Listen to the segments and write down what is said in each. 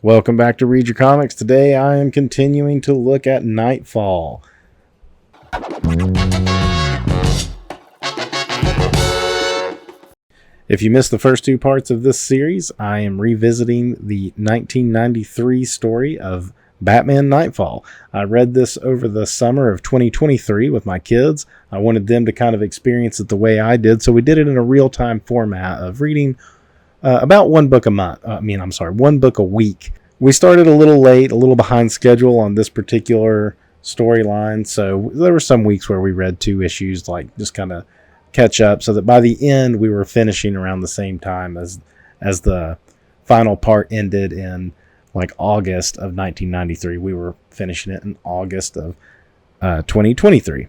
Welcome back to Read Your Comics. Today I am continuing to look at Knightfall. If you missed the first two parts of this series, I am revisiting the 1993 story of Batman Knightfall. I read this over the summer of 2023 with my kids. I wanted them to kind of experience it the way I did, so we did it in a real-time format of reading about one book a week. We started a little late, a little behind schedule on this particular storyline, so there were some weeks where we read 2 issues, like just kind of catch up, so that by the end we were finishing around the same time as the final part ended in like August of 1993. We were finishing it in August of 2023.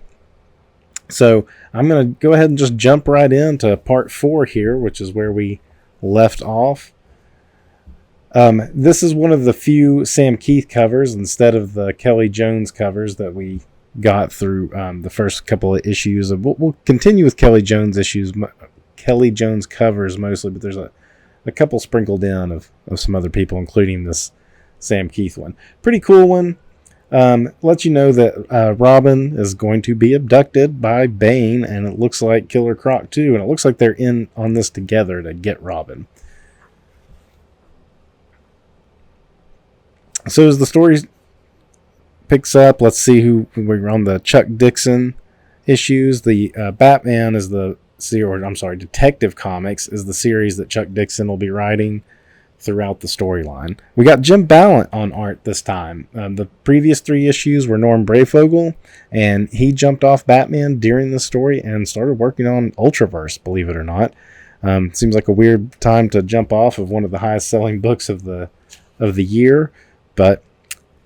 So I'm going to go ahead and just jump right into part 4 here, which is where we left off. This is one of the few Sam Keith covers instead of the Kelly Jones covers that we got through the first couple of issues. We'll continue with Kelly Jones covers mostly, but there's a couple sprinkled in of some other people, including this Sam Keith one. Pretty cool one. Let you know that Robin is going to be abducted by Bane, and it looks like Killer Croc too, and it looks like they're in on this together to get Robin. So as the story picks up, let's see who we're on. The Chuck Dixon issues. The Batman is Detective Comics is the series that Chuck Dixon will be writing throughout the storyline. We got Jim Balent on art this time. The previous 3 issues were Norm Brayfogle, and he jumped off Batman during the story and started working on Ultraverse, believe it or not. Seems like a weird time to jump off of one of the highest selling books of the year, but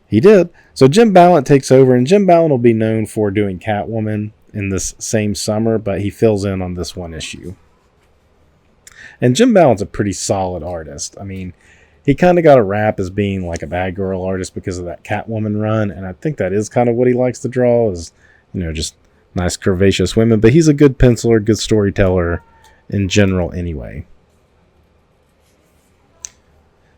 he did. So Jim Balent takes over, and Jim Balent will be known for doing Catwoman in this same summer, but he fills in on this one issue. And Jim Balent's a pretty solid artist. I mean, he kind of got a rap as being like a bad girl artist because of that Catwoman run, and I think that is kind of what he likes to draw, is, just nice curvaceous women, but he's a good penciler, good storyteller in general anyway.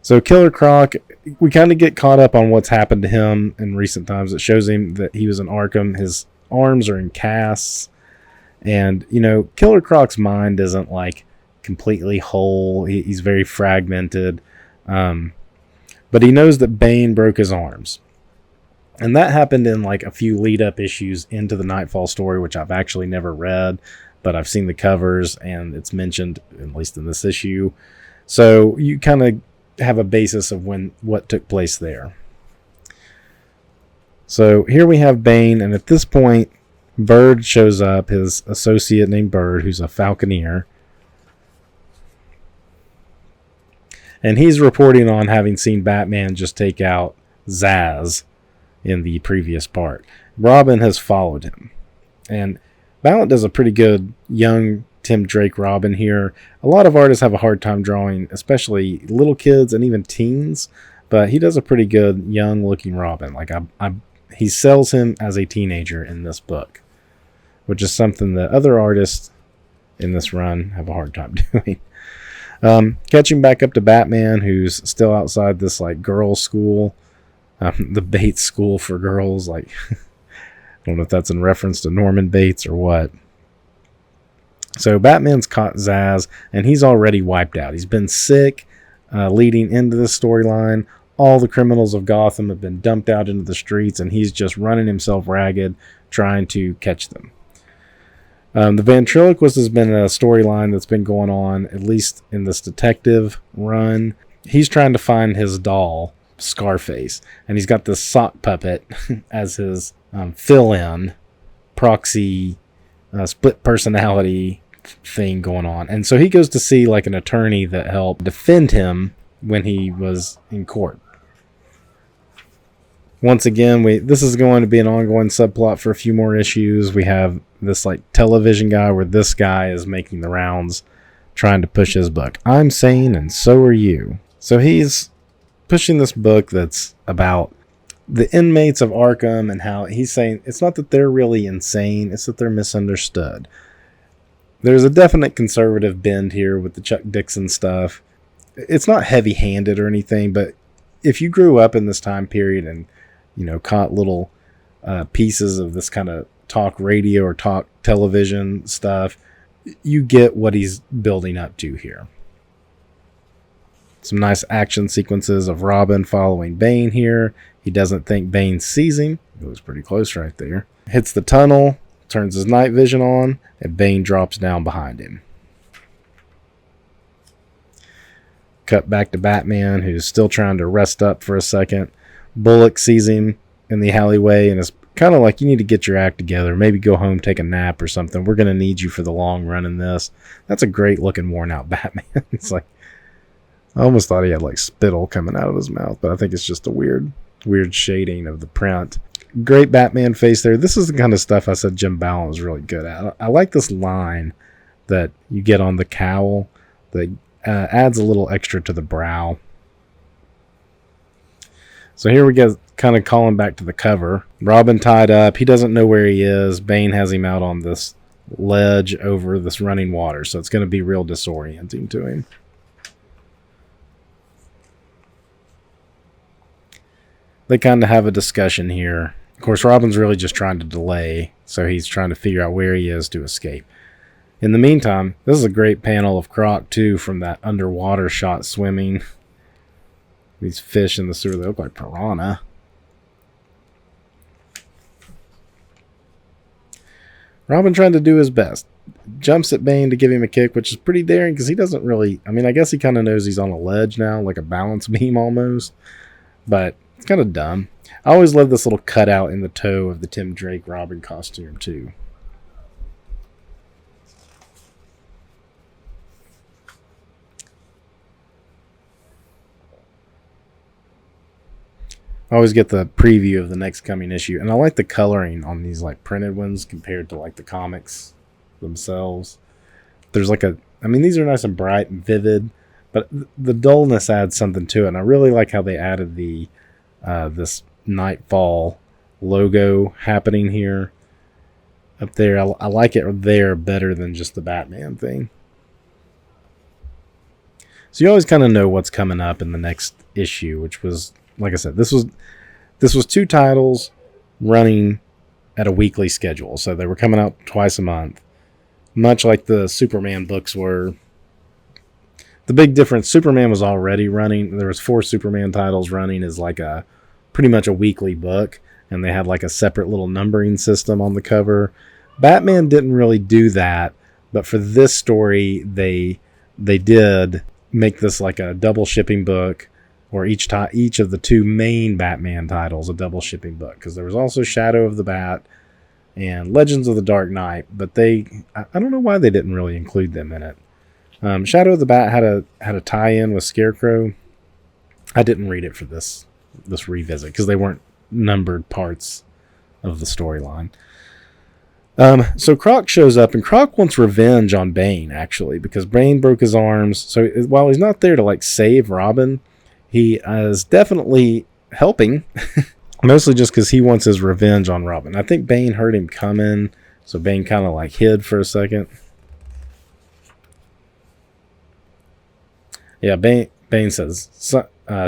So Killer Croc, we kind of get caught up on what's happened to him in recent times. It shows him that he was in Arkham. His arms are in casts. And, Killer Croc's mind isn't like completely whole. He's very fragmented. But he knows that Bane broke his arms. And that happened in like a few lead-up issues into the Knightfall story, which I've actually never read. But I've seen the covers, and it's mentioned, at least in this issue. So you kind of have a basis of what took place there. So here we have Bane, and at this point, Bird shows up, his associate named Bird, who's a Falconeer. And he's reporting on having seen Batman just take out Zsasz in the previous part. Robin has followed him. And Balent does a pretty good young Tim Drake Robin here. A lot of artists have a hard time drawing, especially little kids and even teens, but he does a pretty good young looking Robin. Like he sells him as a teenager in this book, which is something that other artists in this run have a hard time doing. Catching back up to Batman, who's still outside this like girls' school, the Bates School for girls. Like I don't know if that's in reference to Norman Bates or what. So Batman's caught Zsasz, and he's already wiped out. He's been sick leading into this storyline. All the criminals of Gotham have been dumped out into the streets, and he's just running himself ragged, trying to catch them. The ventriloquist has been a storyline that's been going on, at least in this detective run. He's trying to find his doll, Scarface, and he's got this sock puppet as his fill-in proxy split personality thing going on. And so he goes to see like an attorney that helped defend him when he was in court. Once again, this is going to be an ongoing subplot for a few more issues. We have this like television guy where this guy is making the rounds trying to push his book. I'm sane and so are you. So he's pushing this book that's about the inmates of Arkham and how he's saying it's not that they're really insane, it's that they're misunderstood. There's a definite conservative bend here with the Chuck Dixon stuff. It's not heavy-handed or anything, but if you grew up in this time period and, caught little pieces of this kind of talk radio or talk television stuff, you get what he's building up to here. Some nice action sequences of Robin following Bane here. He doesn't think Bane sees him. It was pretty close right there. Hits the tunnel, turns his night vision on, and Bane drops down behind him. Cut back to Batman, who's still trying to rest up for a second. Bullock sees him in the alleyway and is kind of like, you need to get your act together. Maybe go home, take a nap or something. We're going to need you for the long run in this. That's a great looking worn out Batman. It's like, I almost thought he had like spittle coming out of his mouth, but I think it's just a weird shading of the print. Great Batman face there. This is the kind of stuff I said Jim Balent was really good at. I like this line that you get on the cowl that adds a little extra to the brow. So here we go, kind of calling back to the cover. Robin tied up. He doesn't know where he is. Bane has him out on this ledge over this running water, so it's going to be real disorienting to him. They kind of have a discussion here. Of course, Robin's really just trying to delay, so he's trying to figure out where he is to escape. In the meantime, this is a great panel of Croc, too, from that underwater shot swimming. These fish in the sewer, they look like piranha. Robin trying to do his best. Jumps at Bane to give him a kick, which is pretty daring because he doesn't really... I mean, I guess he kind of knows he's on a ledge now, like a balance beam almost. But it's kind of dumb. I always love this little cutout in the toe of the Tim Drake Robin costume, too. I always get the preview of the next coming issue, and I like the coloring on these like printed ones compared to like the comics themselves. There's like these are nice and bright and vivid, but the dullness adds something to it, and I really like how they added the this Knightfall logo happening here up there. I like it there better than just the Batman thing. So you always kind of know what's coming up in the next issue, which was, like I said, this was 2 titles running at a weekly schedule. So they were coming out twice a month, much like the Superman books were. The big difference, Superman was already running. There was 4 Superman titles running as like pretty much a weekly book, and they had like a separate little numbering system on the cover. Batman didn't really do that, but for this story, they did make this like a double shipping book, or each of the 2 main Batman titles a double shipping book, because there was also Shadow of the Bat and Legends of the Dark Knight, but I don't know why they didn't really include them in it. Shadow of the Bat had a tie-in with Scarecrow. I didn't read it for this revisit because they weren't numbered parts of the storyline. So Croc shows up, and Croc wants revenge on Bane, actually, because Bane broke his arms. So while he's not there to like save Robin, he is definitely helping, mostly just because he wants his revenge on Robin. I think Bane heard him coming, so Bane kind of like hid for a second. Yeah, Bane says,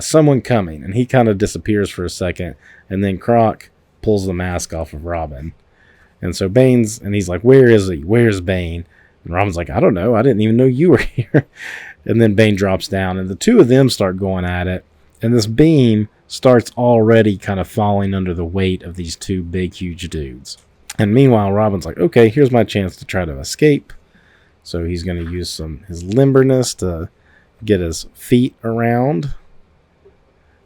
someone coming, and he kind of disappears for a second, and then Croc pulls the mask off of Robin. And so he's like, where is he? Where's Bane? And Robin's like, I don't know. I didn't even know you were here. And then Bane drops down, and the 2 of them start going at it. And this beam starts already kind of falling under the weight of these 2 big, huge dudes. And meanwhile, Robin's like, okay, here's my chance to try to escape. So he's going to use his limberness to get his feet around.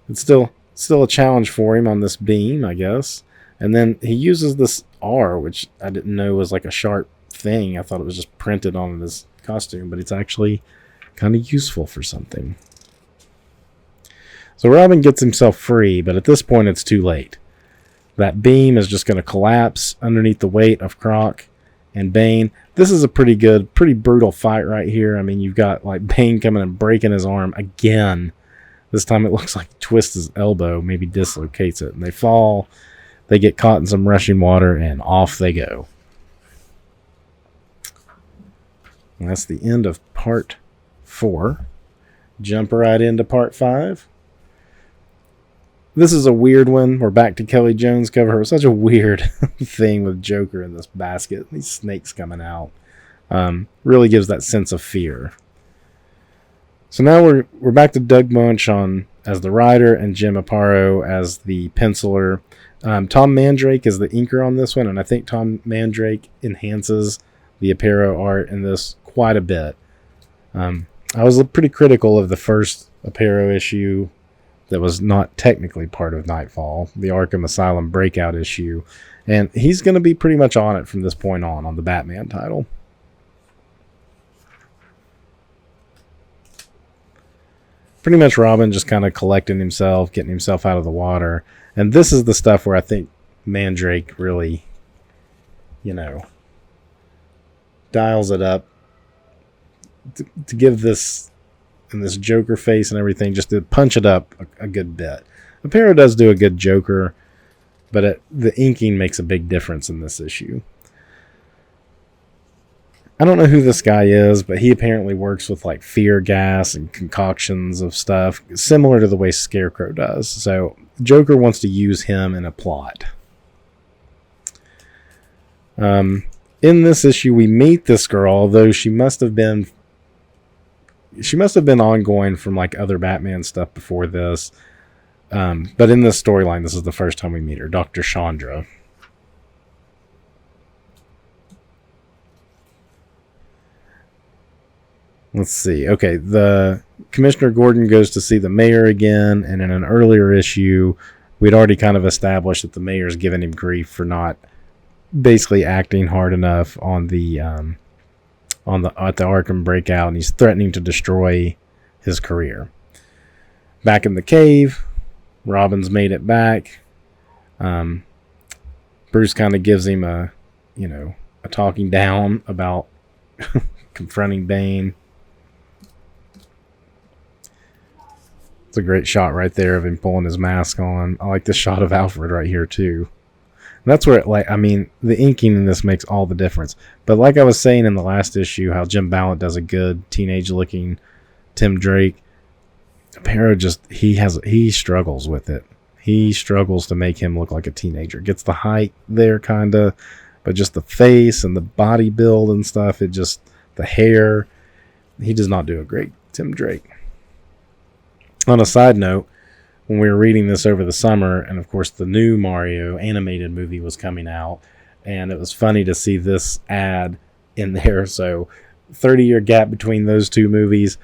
It's still a challenge for him on this beam, I guess. And then he uses this R, which I didn't know was like a sharp thing. I thought it was just printed on his costume, but it's actually kind of useful for something. So Robin gets himself free, but at this point it's too late. That beam is just going to collapse underneath the weight of Croc and Bane. This is a pretty brutal fight right here. I mean, you've got like Bane coming and breaking his arm again. This time it looks like he twists his elbow, maybe dislocates it, and they fall. They get caught in some rushing water, and off they go. And that's the end of part 4. Jump right into part 5. This is a weird one. We're back to Kelly Jones cover. It was such a weird thing with Joker in this basket. These snakes coming out. Really gives that sense of fear. So now we're back to Doug Munch as the writer and Jim Aparo as the penciler. Tom Mandrake is the inker on this one, and I think Tom Mandrake enhances the Aparo art in this quite a bit. I was pretty critical of the first Aparo issue that was not technically part of Knightfall, the Arkham Asylum breakout issue, and he's going to be pretty much on it from this point on the Batman title. Pretty much Robin just kind of collecting himself, getting himself out of the water. And this is the stuff where I think Mandrake really, dials it up to give this, and this Joker face and everything, just to punch it up a good bit. Aparo does do a good Joker, but the inking makes a big difference in this issue. I don't know who this guy is, but he apparently works with like fear gas and concoctions of stuff, similar to the way Scarecrow does. So Joker wants to use him in a plot. In this issue, we meet this girl, although she must have been ongoing from like other Batman stuff before this. But in this storyline, this is the first time we meet her, Dr. Chandra. Let's see. Okay, the Commissioner Gordon goes to see the mayor again, and in an earlier issue, we'd already kind of established that the mayor's given him grief for not basically acting hard enough at the Arkham breakout, and he's threatening to destroy his career. Back in the cave, Robin's made it back. Bruce kind of gives him a talking down about confronting Bane. It's a great shot right there of him pulling his mask on. I like this shot of Alfred right here too. And that's where the inking in this makes all the difference. But like I was saying in the last issue, how Jim Ballant does a good teenage-looking Tim Drake. Aparo he struggles with it. He struggles to make him look like a teenager. Gets the height there, kinda, but just the face and the body build and stuff. The hair. He does not do a great Tim Drake. On a side note, when we were reading this over the summer, and of course the new Mario animated movie was coming out, and it was funny to see this ad in there. So 30-year gap between those two movies.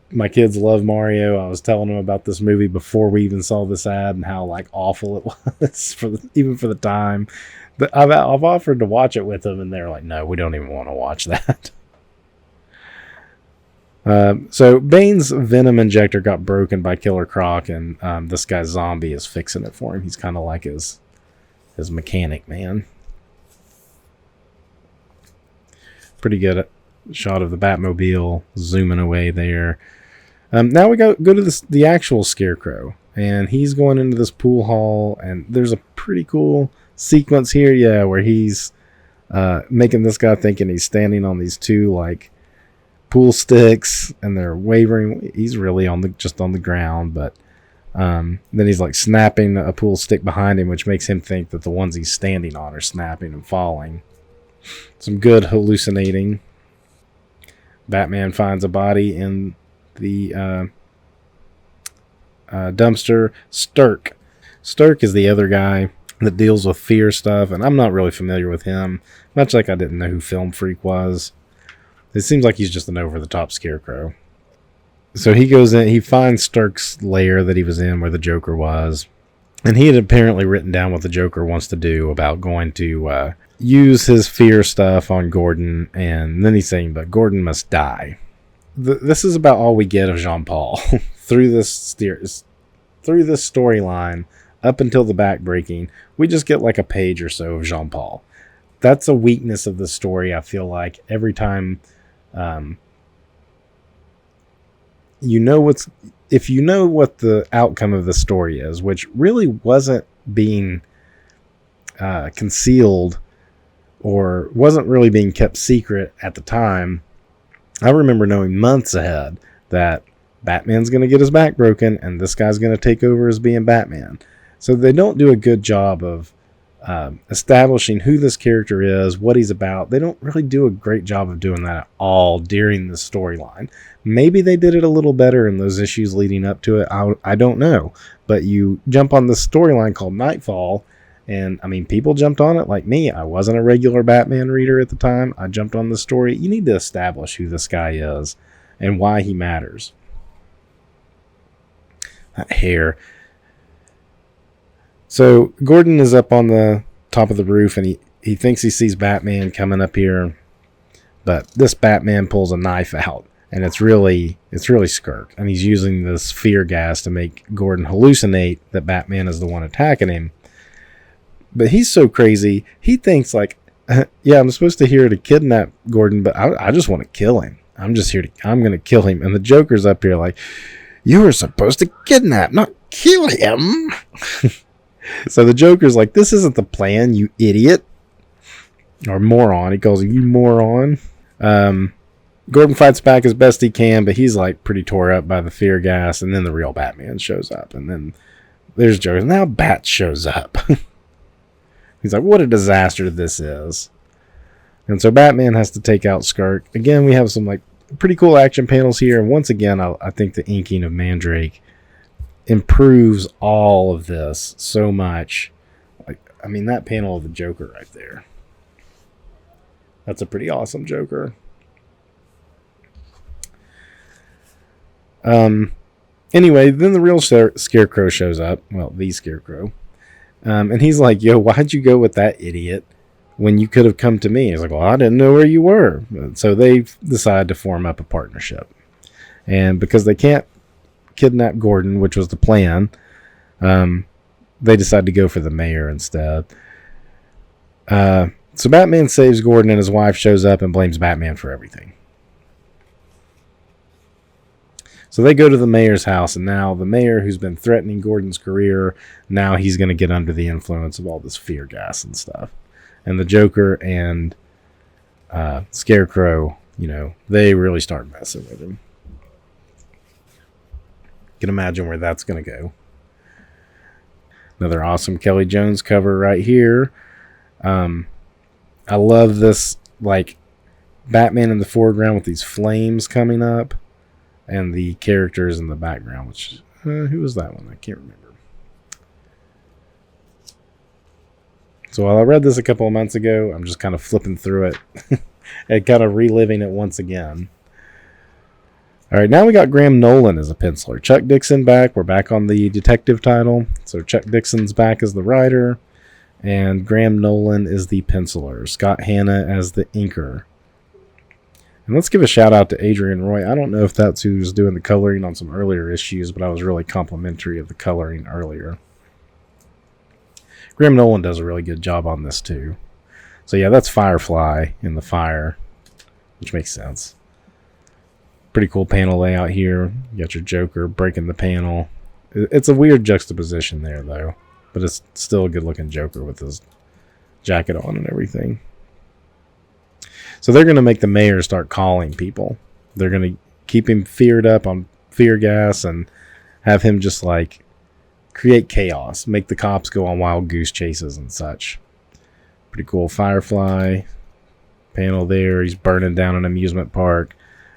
My kids love Mario. I was telling them about this movie before we even saw this ad and how awful it was even for the time. But I've offered to watch it with them, and they're like, no, we don't even want to watch that. So Bane's venom injector got broken by Killer Croc, and this guy Zombie is fixing it for him. He's kind of like his mechanic man. Pretty good shot of the Batmobile zooming away there. Now we go to the actual Scarecrow, and he's going into this pool hall, and there's a pretty cool sequence here, where he's making this guy thinking he's standing on these two pool sticks, and they're wavering. He's really just on the ground, but then he's snapping a pool stick behind him, which makes him think that the ones he's standing on are snapping and falling. Some good hallucinating. Batman finds a body in the dumpster. Stirk is the other guy that deals with fear stuff, and I'm not really familiar with him, much like I didn't know who Film Freak was. It seems like he's just an over-the-top Scarecrow. So he goes in, he finds Stirk's lair that he was in where the Joker was, and he had apparently written down what the Joker wants to do about going to use his fear stuff on Gordon, and then he's saying, but Gordon must die. This is about all we get of Jean-Paul through this storyline up until the backbreaking. We just get a page or so of Jean-Paul. That's a weakness of the story, I feel like. Every time if you know what the outcome of the story is, which really wasn't being concealed or wasn't really being kept secret at the time. I remember knowing months ahead that Batman's going to get his back broken, and this guy's going to take over as being Batman. So they don't do a good job of establishing who this character is, what he's about. They don't really do a great job of doing that at all during the storyline. Maybe they did it a little better in those issues leading up to it. I don't know. But you jump on this storyline called Knightfall, and I mean, people jumped on it like me. I wasn't a regular Batman reader at the time. I jumped on the story. You need to establish who this guy is and why he matters. That hair. So Gordon is up on the top of the roof, and he thinks he sees Batman coming up here, but this Batman pulls a knife out, and it's really Skirk, and he's using this fear gas to make Gordon hallucinate that Batman is the one attacking him. But he's so crazy, he thinks like, yeah, I'm supposed to here to kidnap Gordon, but I just want to kill him. I'm going to kill him. And the Joker's up here like, you were supposed to kidnap, not kill him. So the Joker's like, this isn't the plan, you idiot. Or moron. He calls him, you moron. Gordon fights back as best he can, but he's like pretty tore up by the fear gas. And then the real Batman shows up. And then there's Joker. Now Bat shows up. He's like, what a disaster this is. And so Batman has to take out Skirk. Again, we have some like pretty cool action panels here. And once again, I think the inking of Mandrake improves all of this so much. Like, I mean, that panel of the Joker right there. That's a pretty awesome Joker. Anyway, then the real Scarecrow shows up. Well, the Scarecrow. And he's like, yo, why'd you go with that idiot when you could have come to me? He's like, well, I didn't know where you were. So they've decided to form up a partnership. And because they can't kidnap Gordon, which was the plan, they decide to go for the mayor instead. So Batman saves Gordon, and his wife shows up and blames Batman for everything. So they go to the mayor's house, and now the mayor, who's been threatening Gordon's career, now he's going to get under the influence of all this fear gas and stuff. And the Joker and Scarecrow, they really start messing with him. You can imagine where that's going to go. Another awesome Kelly Jones cover right here. I love this, like, Batman in the foreground with these flames coming up. And the characters in the background, which, who was that one? I can't remember. So while I read this a couple of months ago, I'm just kind of flipping through it and kind of reliving it once again. All right, now we got Graham Nolan as a penciler. Chuck Dixon back. We're back on the detective title. So Chuck Dixon's back as the writer, and Graham Nolan is the penciler. Scott Hanna as the inker. And let's give a shout out to Adrian Roy. I don't know if that's who's doing the coloring on some earlier issues, but I was really complimentary of the coloring earlier. Graham Nolan does a really good job on this too. So yeah, that's Firefly in the fire, which makes sense. Pretty cool panel layout here. You got your Joker breaking the panel. It's a weird juxtaposition there though, but it's still a good looking Joker with his jacket on and everything. So they're going to make the mayor start calling people. They're going to keep him feared up on fear gas and have him just like create chaos, make the cops go on wild goose chases and such. Pretty cool Firefly panel there. He's burning down an amusement park.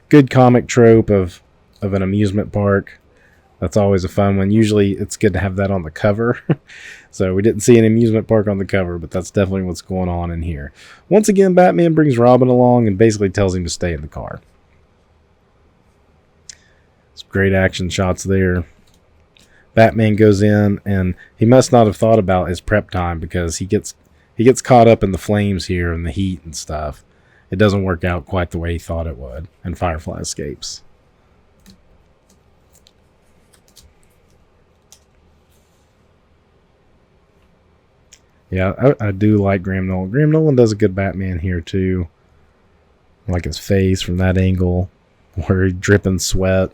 Good comic trope of an amusement park. That's always a fun one. Usually it's good to have that on the cover. So we didn't see an amusement park on the cover, but that's definitely what's going on in here. Once again, Batman brings Robin along and basically tells him to stay in the car. Some great action shots there. Batman goes in, and he must not have thought about his prep time because he gets caught up in the flames here and the heat and stuff. It doesn't work out quite the way he thought it would, and Firefly escapes. Yeah, I do like Graham Nolan. Graham Nolan does a good Batman here, too. I like his face from that angle, where he's dripping sweat.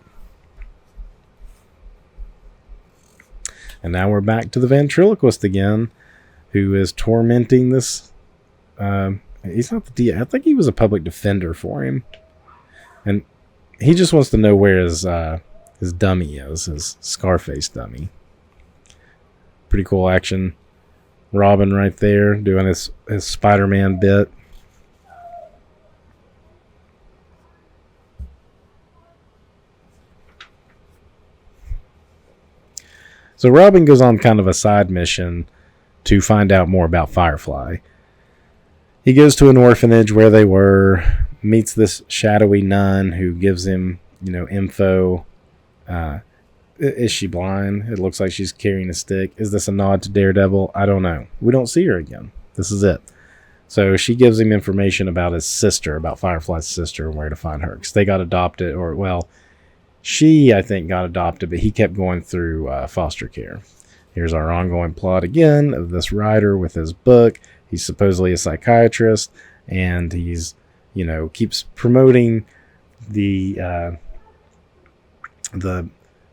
And now we're back to the ventriloquist again, who is tormenting this. He's not the DA. I think he was a public defender for him. And he just wants to know where his his dummy is, his Scarface dummy. Pretty cool action. Robin right there doing his Spider-Man bit. So Robin goes on kind of a side mission to find out more about Firefly. He goes to an orphanage where they were, meets this shadowy nun who gives him, info. Is she blind? It looks like she's carrying a stick. Is this a nod to Daredevil? I don't know. We don't see her again. This is it. So she gives him information about his sister, about Firefly's sister, and where to find her. Because they got adopted, she, I think, got adopted, but he kept going through foster care. Here's our ongoing plot again of this writer with his book. He's supposedly a psychiatrist, and he's, keeps promoting the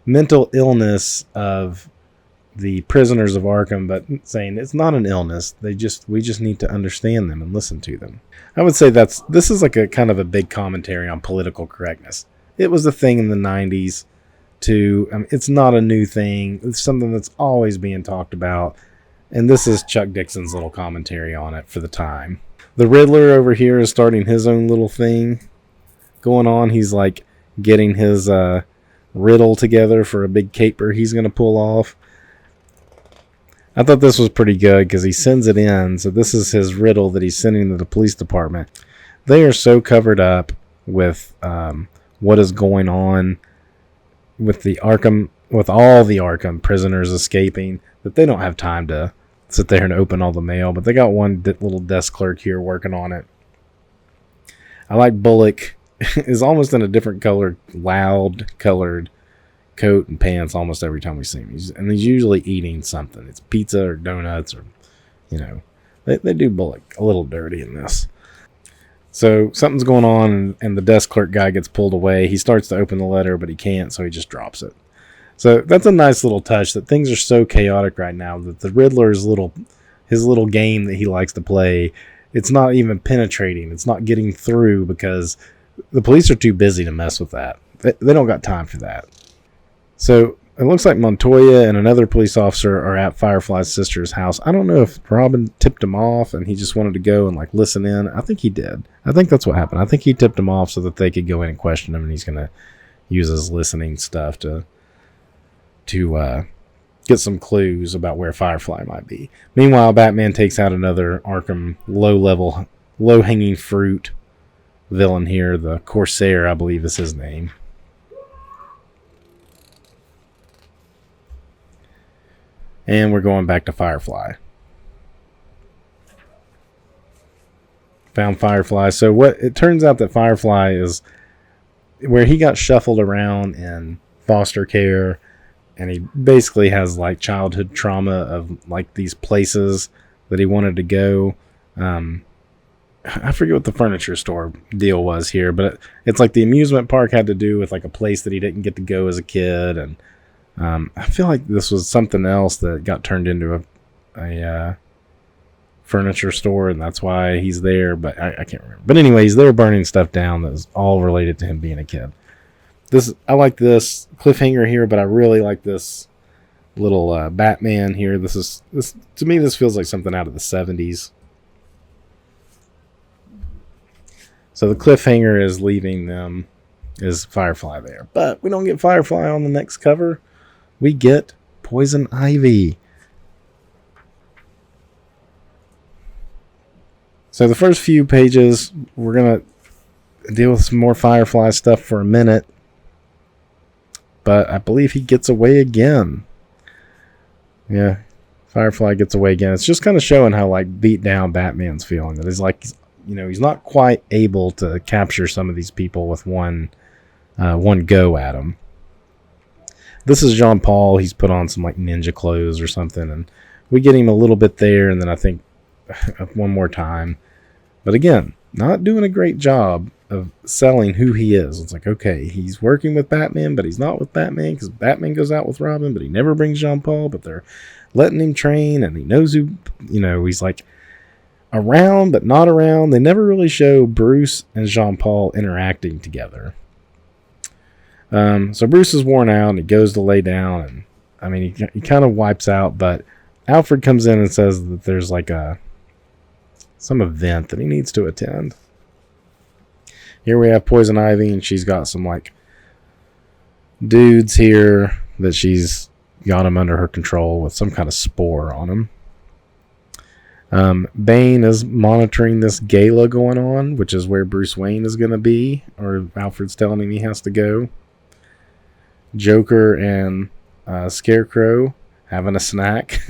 mental illness of the prisoners of Arkham, but saying it's not an illness. We just need to understand them and listen to them. I would say this is like a kind of a big commentary on political correctness. It was a thing in the 90s too. It's not a new thing. It's something that's always being talked about. And this is Chuck Dixon's little commentary on it for the time. The Riddler over here is starting his own little thing going on. He's like getting his riddle together for a big caper he's going to pull off. I thought this was pretty good because he sends it in. So this is his riddle that he's sending to the police department. They are so covered up with what is going on with all the Arkham prisoners escaping that they don't have time to sit there and open all the mail. But they got one little desk clerk here working on it. I like Bullock is almost in a different color, loud colored coat and pants almost every time we see him. He's usually eating something. It's pizza or donuts or, they do Bullock a little dirty in this. So something's going on and the desk clerk guy gets pulled away. He starts to open the letter, but he can't, so he just drops it. So that's a nice little touch that things are so chaotic right now that the Riddler's his little game that he likes to play, it's not even penetrating. It's not getting through because the police are too busy to mess with that. They don't got time for that. So it looks like Montoya and another police officer are at Firefly's sister's house. I don't know if Robin tipped him off and he just wanted to go and listen in. I think he did. I think that's what happened. I think he tipped him off so that they could go in and question him, and he's going to use his listening stuff to get some clues about where Firefly might be. Meanwhile, Batman takes out another Arkham low-hanging fruit villain here. The Corsair, I believe is his name. And we're going back to Firefly. Found Firefly. So it turns out that Firefly is where he got shuffled around in foster care, and he basically has childhood trauma of these places that he wanted to go. I forget what the furniture store deal was here, but it's like the amusement park had to do with a place that he didn't get to go as a kid, and I feel like this was something else that got turned into a furniture store, and that's why he's there, but I can't remember. But anyway, he's there burning stuff down that was all related to him being a kid. I like this cliffhanger here, but I really like this little Batman here. This to me, this feels like something out of the 70s. So the cliffhanger is leaving them, is Firefly there. But we don't get Firefly on the next cover. We get Poison Ivy. So the first few pages, we're going to deal with some more Firefly stuff for a minute. But I believe he gets away again. Yeah, Firefly gets away again. It's just kind of showing how beat down Batman's feeling. That he's not quite able to capture some of these people with one go at him. This is Jean Paul. He's put on some ninja clothes or something, and we get him a little bit there, and then I think one more time. But again, not doing a great job of selling who he is. It's okay, he's working with Batman, but he's not with Batman because Batman goes out with Robin, but he never brings Jean Paul, but they're letting him train, and he knows who, he's around, but not around. They never really show Bruce and Jean Paul interacting together. So Bruce is worn out and he goes to lay down, and I mean he kind of wipes out, but Alfred comes in and says that there's like some event that he needs to attend. Here we have Poison Ivy, and she's got some like dudes here that she's got them under her control with some kind of spore on them. Bane is monitoring this gala going on, which is where Bruce Wayne is going to be, or Alfred's telling him he has to go. Joker and Scarecrow having a snack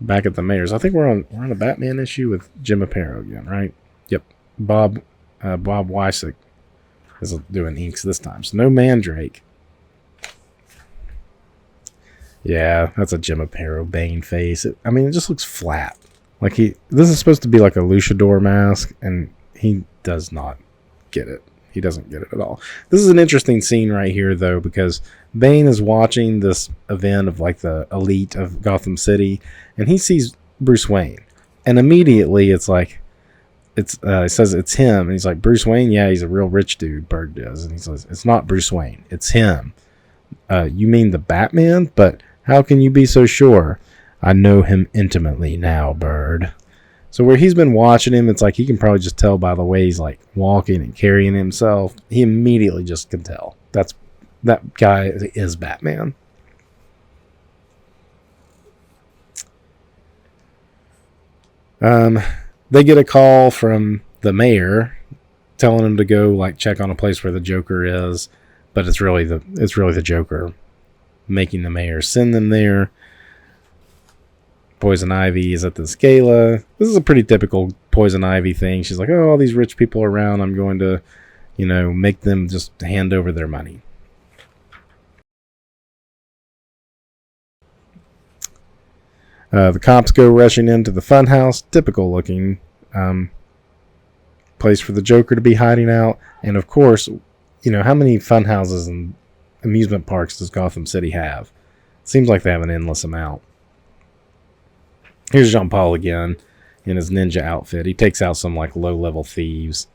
back at the mayor's. I think we're on a Batman issue with Jim Aparo again, right? Yep. Bob Wysick is doing inks this time, so no Mandrake. Yeah, that's a Jim Aparo Bane face. It just looks flat. Like this is supposed to be like a luchador mask, and he does not get it. He doesn't get it at all. This is an interesting scene right here, though, because Bane is watching this event of like the elite of Gotham City, and he sees Bruce Wayne, and immediately it's like, it says it's him, and he's like, Bruce Wayne? Yeah, he's a real rich dude, Bird does, and he says, it's not Bruce Wayne, it's him. You mean the Batman? But how can you be so sure? I know him intimately now, Bird. So where he's been watching him, it's like he can probably just tell by the way he's like walking and carrying himself. He immediately just can tell. That guy is Batman. They get a call from the mayor telling him to go like check on a place where the Joker is, but it's really the Joker making the mayor send them there. Poison Ivy is at this gala. This is a pretty typical Poison Ivy thing. She's like, oh, all these rich people around, I'm going to, make them just hand over their money. The cops go rushing into the funhouse. Typical looking place for the Joker to be hiding out. And of course, how many funhouses and amusement parks does Gotham City have? Seems like they have an endless amount. Here's Jean-Paul again in his ninja outfit. He takes out some like low-level thieves.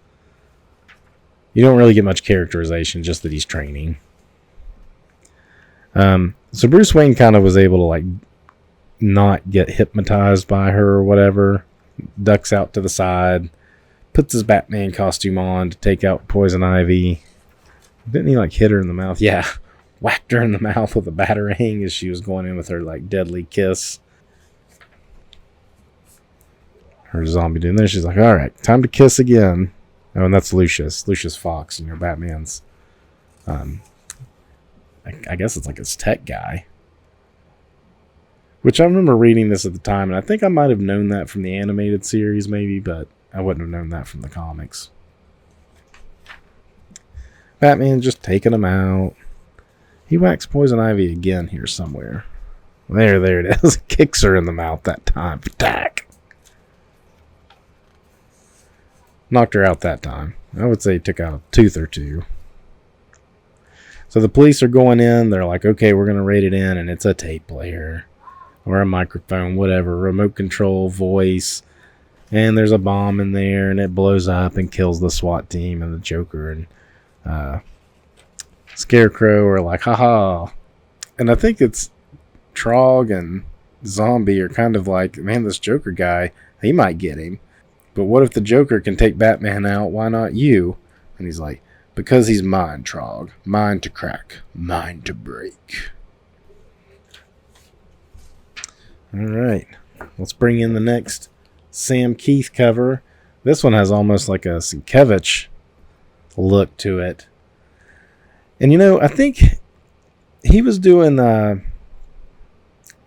You don't really get much characterization, just that he's training. So Bruce Wayne kind of was able to like not get hypnotized by her or whatever. Ducks out to the side, puts his Batman costume on to take out Poison Ivy. Didn't he like hit her in the mouth? Yeah, whacked her in the mouth with a batarang as she was going in with her like deadly kiss. Her zombie doing there. She's like, all right, time to kiss again. Oh, and that's Lucius Fox, and your Batman's I guess it's like his tech guy. Which I remember reading this at the time, and I think I might have known that from the animated series maybe, but I wouldn't have known that from the comics. Batman just taking him out. He whacks Poison Ivy again here somewhere. There it is. Kicks her in the mouth that time. Attack! Knocked her out that time. I would say he took out a tooth or two. So the police are going in. They're like, okay, we're going to raid it in. And it's a tape player. Or a microphone, whatever. Remote control, voice. And there's a bomb in there. And it blows up and kills the SWAT team. And the Joker and Scarecrow are like, haha. And I think it's Trog and Zombie are kind of like, man, this Joker guy, he might get him. But what if the Joker can take Batman out? Why not you? And he's like, because he's mine, Trog. Mine to crack. Mine to break. Alright. Let's bring in the next Sam Keith cover. This one has almost like a Sienkiewicz look to it. And I think he was doing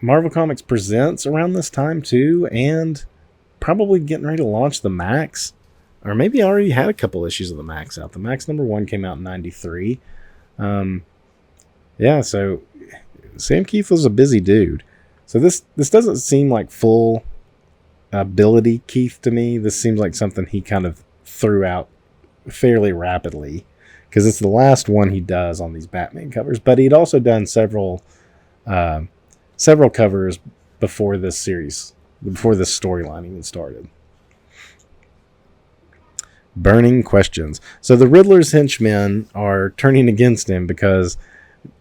Marvel Comics Presents around this time too, and probably getting ready to launch the Max, or maybe already had a couple issues of the Max out. The Max #1 came out in '93. So Sam Keith was a busy dude. So this doesn't seem like full ability Keith to me. This seems like something he kind of threw out fairly rapidly, because it's the last one he does on these Batman covers. But he'd also done several covers before this series, before this storyline even started. Burning questions. So the Riddler's henchmen are turning against him because,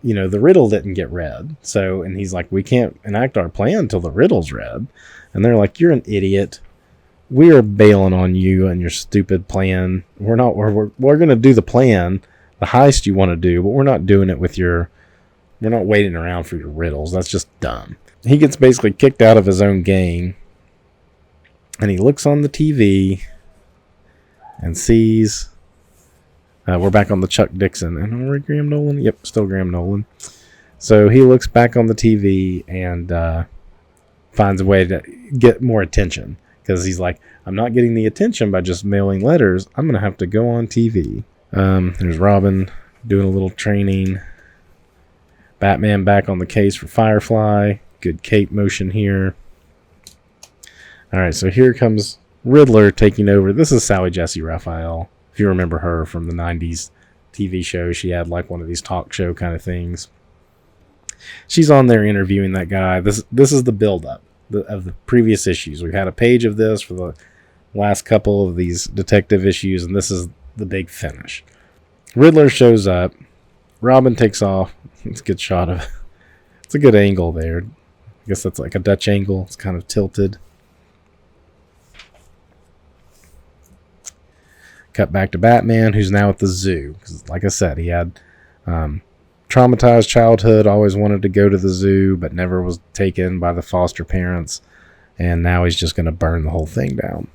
the riddle didn't get read. So, and he's like, we can't enact our plan until the riddle's read. And they're like, you're an idiot. We are bailing on you and your stupid plan. We're going to do the plan, the heist you want to do, but we're not doing it with we're not waiting around for your riddles. That's just dumb. He gets basically kicked out of his own gang, and he looks on the TV and sees, we're back on the Chuck Dixon, and are we Graham Nolan? Yep, still Graham Nolan. So he looks back on the TV and finds a way to get more attention, because he's like, I'm not getting the attention by just mailing letters. I'm going to have to go on TV. There's Robin doing a little training. Batman back on the case for Firefly. Good cape motion here. All right, so here comes Riddler taking over. This is Sally Jesse Raphael. If you remember her from the 90s TV show, she had like one of these talk show kind of things. She's on there interviewing that guy. This is the build-up of the previous issues. We've had a page of this for the last couple of these detective issues, and this is the big finish. Riddler shows up. Robin takes off. It's a good shot of it. It's a good angle there. I guess that's like a Dutch angle. It's kind of tilted. Cut back to Batman, who's now at the zoo. Because, like I said, he had traumatized childhood, always wanted to go to the zoo, but never was taken by the foster parents. And now he's just going to burn the whole thing down.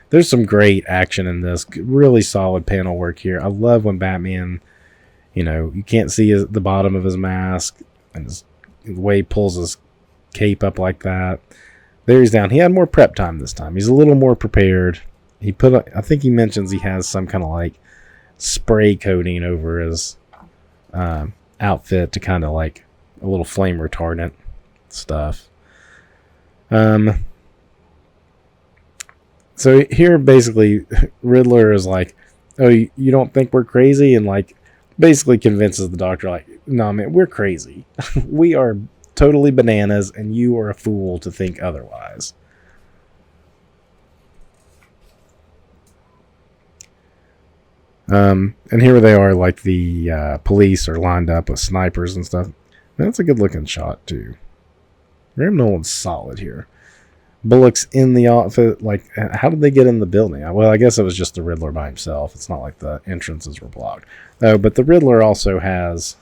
There's some great action in this. Really solid panel work here. I love when Batman, you can't see the bottom of his mask, and the way he pulls his cape up like that. There he's down. He had more prep time this time. He's a little more prepared. I think he mentions he has some kind of like spray coating over his outfit to kind of like a little flame retardant stuff. So here basically Riddler is like, oh, you don't think we're crazy? And like basically convinces the doctor like, no, man, we're crazy. We are totally bananas, and you are a fool to think otherwise. And here they are, like the police are lined up with snipers and stuff. Man, that's a good looking shot too. Graham Nolan's solid here. Bullock's in the outfit. Like, how did they get in the building? Well, I guess it was just the Riddler by himself. It's not like the entrances were blocked. Oh, but the Riddler also has...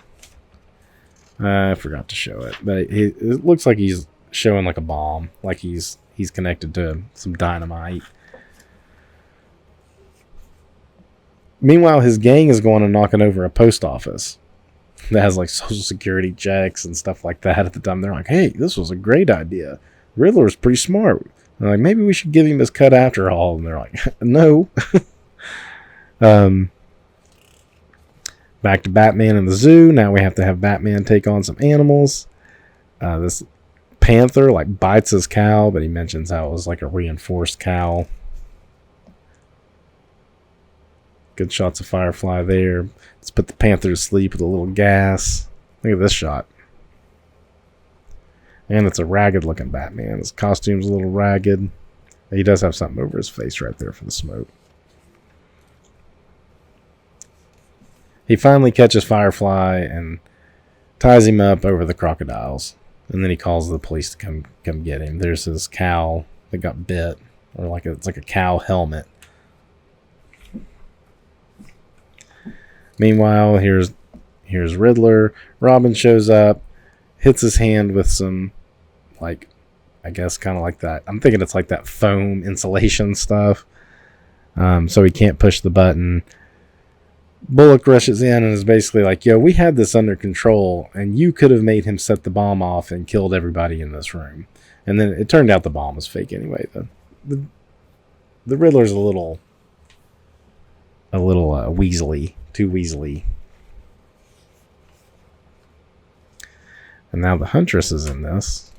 I forgot to show it. But it looks like he's showing like a bomb. Like he's connected to some dynamite. Meanwhile, his gang is going and knocking over a post office that has like social security checks and stuff like that at the time. They're like, hey, this was a great idea. Riddler's pretty smart. They're like, maybe we should give him his cut after all. And they're like, no. Back to Batman in the zoo. Now we have to have Batman take on some animals. This panther like bites his cow, but he mentions how it was like a reinforced cow. Good shots of Firefly there. Let's put the panther to sleep with a little gas. Look at this shot. And it's a ragged looking Batman. His costume's a little ragged. He does have something over his face right there for the smoke. He finally catches Firefly and ties him up over the crocodiles. And then he calls the police to come get him. There's his cow that got bit. Or it's like a cow helmet. Meanwhile, here's Riddler. Robin shows up, hits his hand with some, like, I guess kind of like that. I'm thinking it's like that foam insulation stuff. So he can't push the button. Bullock rushes in and is basically like, yo, we had this under control, and you could have made him set the bomb off and killed everybody in this room. And then it turned out the bomb was fake anyway. The Riddler's a little weaselly. Too Weasley. And now the Huntress is in this.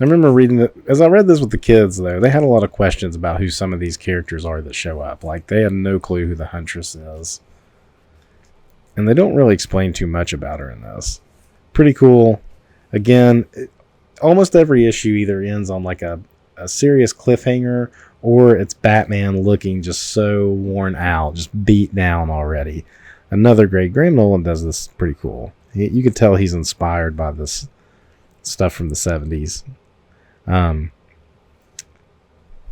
I remember reading that, as I read this with the kids, though, they had a lot of questions about who some of these characters are that show up. Like, they had no clue who the Huntress is. And they don't really explain too much about her in this. Pretty cool. Again, almost every issue either ends on like a serious cliffhanger, or it's Batman looking just so worn out, just beat down already. Another great. Graham Nolan does this pretty cool. You could tell he's inspired by this stuff from the 70s.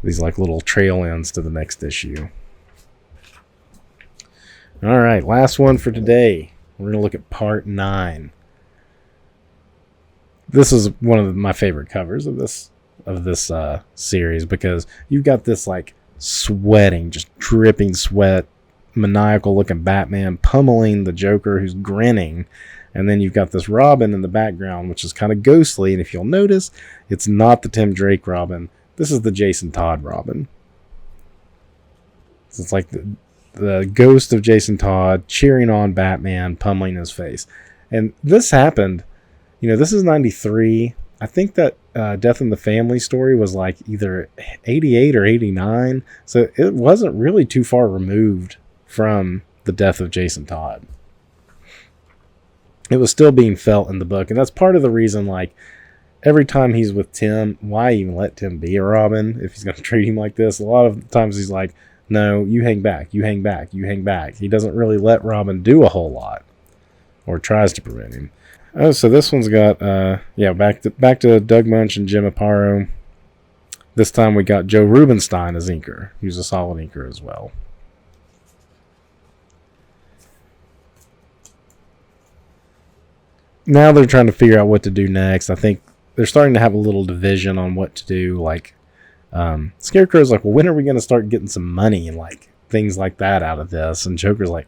These like little trail ends to the next issue. All right, last one for today. We're going to look at part 9. This is one of my favorite covers of this series, because you've got this like sweating, just dripping sweat, maniacal looking Batman pummeling the Joker, who's grinning, and then you've got this Robin in the background, which is kind of ghostly. And if you'll notice, it's not the Tim Drake Robin. This is the Jason Todd Robin. So it's like the ghost of Jason Todd cheering on Batman, pummeling his face. And this happened, this is 93. I think that Death in the Family story was like either 88 or 89. So it wasn't really too far removed from the death of Jason Todd. It was still being felt in the book. And that's part of the reason, like, every time he's with Tim, why even let Tim be a Robin if he's going to treat him like this? A lot of times he's like, no, you hang back, you hang back, you hang back. He doesn't really let Robin do a whole lot, or tries to prevent him. Oh, so this one's got, back to Doug Munch and Jim Aparo. This time we got Joe Rubinstein as inker. He was a solid inker as well. Now they're trying to figure out what to do next. I think they're starting to have a little division on what to do. Like, Scarecrow's like, well, when are we going to start getting some money and like things like that out of this? And Joker's like,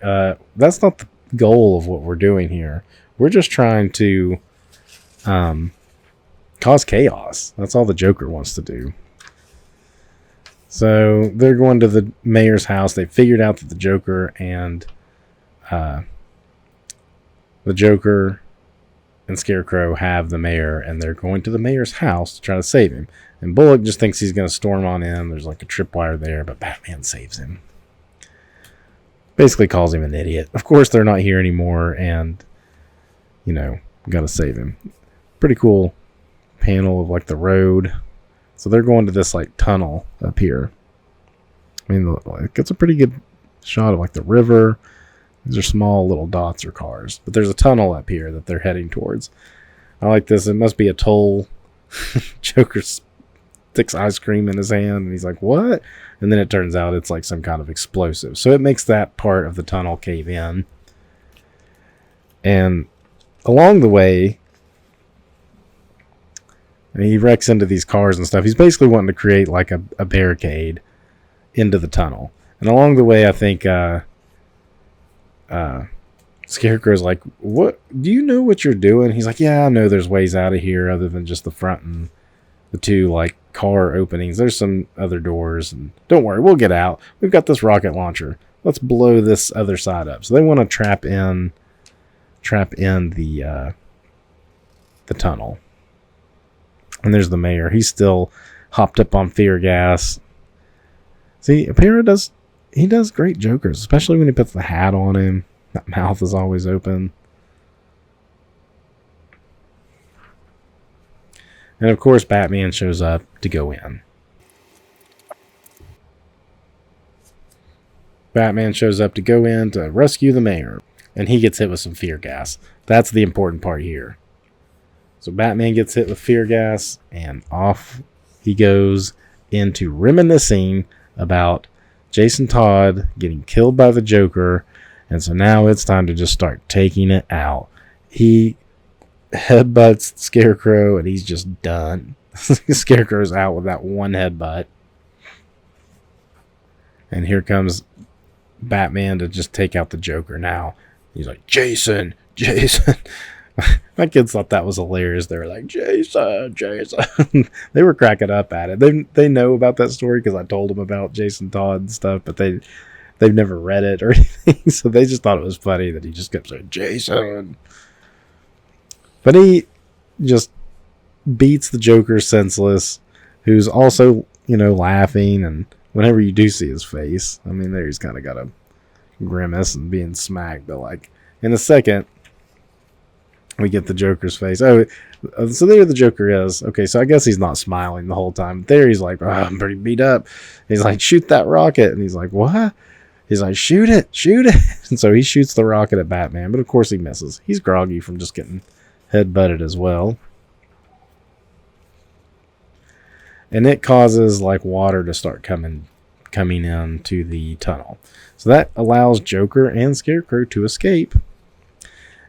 that's not the goal of what we're doing here. We're just trying to cause chaos. That's all the Joker wants to do. So they're going to the mayor's house. They figured out that the Joker and Scarecrow have the mayor, and they're going to the mayor's house to try to save him. And Bullock just thinks he's going to storm on in. There's like a tripwire there, but Batman saves him. Basically calls him an idiot. Of course, they're not here anymore, and, got to save him. Pretty cool panel of like the road. So they're going to this like tunnel up here. I mean, it's a pretty good shot of like the river. These are small little dots or cars. But there's a tunnel up here that they're heading towards. I like this. It must be a toll. Joker sticks ice cream in his hand, and he's like, what? And then it turns out it's like some kind of explosive. So it makes that part of the tunnel cave in. And along the way, he wrecks into these cars and stuff. He's basically wanting to create like a barricade into the tunnel. And along the way, I think... Scarecrow's like, what? Do you know what you're doing? He's like, yeah, I know there's ways out of here other than just the front and the two like car openings. There's some other doors, and don't worry, we'll get out. We've got this rocket launcher. Let's blow this other side up. So they want to trap in the tunnel. And there's the mayor. He's still hopped up on fear gas. See, Aparo does great Jokers, especially when he puts the hat on him. That mouth is always open. And of course, Batman shows up to go in. Batman shows up to go in to rescue the mayor. And he gets hit with some fear gas. That's the important part here. So Batman gets hit with fear gas, and off he goes into reminiscing about Jason Todd getting killed by the Joker. And so now it's time to just start taking it out. He headbutts Scarecrow, and he's just done. Scarecrow's out with that one headbutt. And here comes Batman to just take out the Joker now. He's like, Jason. My kids thought that was hilarious. They were like, Jason. They were cracking up at it. They know about that story because I told them about Jason Todd and stuff, but they've never read it or anything, so they just thought it was funny that he just kept saying, Jason. But he just beats the Joker senseless, who's also, laughing, and whenever you do see his face, I mean, there he's kind of got a grimace and being smacked, but like, in a second, We get the Joker's face. Oh, so there the Joker is. Okay, so I guess he's not smiling the whole time. There he's like, oh, I'm pretty beat up. He's like, shoot that rocket. And he's like, what? He's like, shoot it. And so he shoots the rocket at Batman, but of course he misses. He's groggy from just getting headbutted as well. And it causes like water to start coming into the tunnel. So that allows Joker and Scarecrow to escape.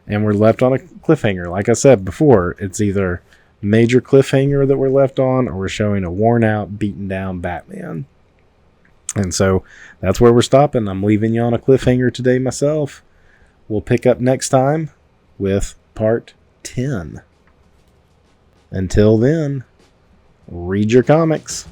And we're left on a cliffhanger. Like I said before, it's either major cliffhanger that we're left on, or we're showing a worn out, beaten down Batman. And so that's where we're stopping. I'm leaving you on a cliffhanger today myself. We'll pick up next time with part 10. Until then, read your comics.